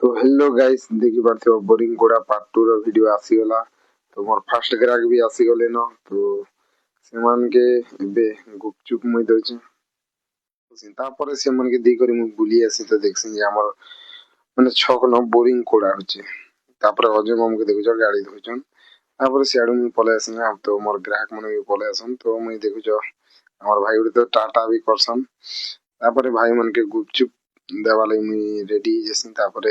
तो hello guys देखि पारथियो boring कोड़ा part 2 रो video आसीगला। तो मोर फर्स्ट ग्राहक भी आसीगले न। तो सेमान के एबे गुपचुप मुई दोचे तापर से मन के दी करी मु बुली आसी। तो देखसिन जे हमर माने छक न बोरिंग कोड़ा होचे। तापर अजय मामू के देखुछ गाड़ी धोचन। तापर सियाडू मु पले आसी। अब तो मोर ग्राहक मन भी पले आसन। तो मुई देखुछ हमर भाई उडे तो टाटा भी करसन। तापर भाई मन के गुपचुप देवाले मुई रेडी जेसिन। तापर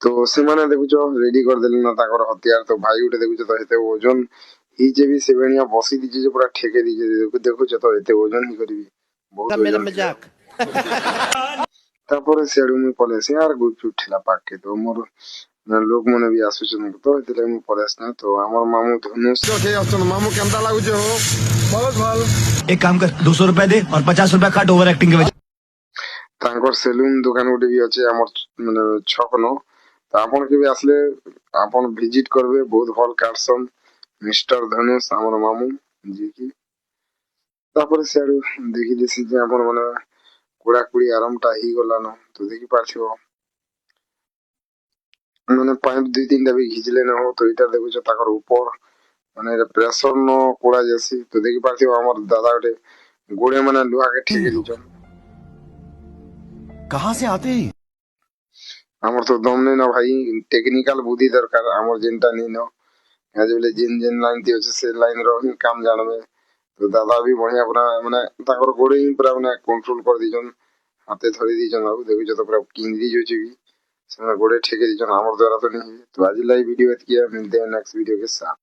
तो सेमाने देखुछ रेडी कर देली ना ताकर हथियार। तो भाई उठे देखुछ तो हेते ओजन ही जे भी सेवेनिया बसी दीजे जे पूरा ठेके दीजे। देखुछ तो हेते ओजन ही करबी बहुत मेरा ओजन मजाक तापर सेडू मु पलेसी यार गुपचुप ठेला पाके। तो मोर लोक मने भी आसुचन तो हेते मु पलेस ना। तो हमर मामू धनुष ओके असन मामू केमता लागुचे हो बहुत भल। एक काम कर 200 रुपए दे और 50 रुपए काट ओवर एक्टिंग के वजह। तांकर सेलून दुकान उठे भी अच्छे हमर माने छक न। तो आपन के भी आसले आपन विजिट करबे बहुत भल काटसन मिस्टर धनुष हमर मामू जी की। तापर सेडू देखि देसी जे आपन माने कुड़ा कुड़ी आरामटा ही गला न। तो देखि पारथियो माने पाइप दुई तीनटा भी घिचले न हो। तो इटा देखुछ ताकर ऊपर माने प्रेशर न कुड़ा जैसी। तो देखि पारथियो हमर दादा उठे गोड़े माने लुहा के ठेके दिचन। कहाँ से आते हैं हमर तो दम नहीं ना भाई टेक्निकल बुद्धि दरकार हमर जेनटा नहीं न। आज बोले जिन जिन लाइन थी से लाइन रो ही काम जानबे। तो दादा भी बढ़िया पूरा माने ताकर गोड़े ही पूरा माने कंट्रोल कर दिजन हाथे धरि दिजन। अब देखुछ तो पूरा किंगरी जोची भी से गोड़े ठेके दिजन हमर द्वारा तो नहीं। तो आज लाई वीडियो एत किया मिलते हैं नेक्स्ट वीडियो के साथ।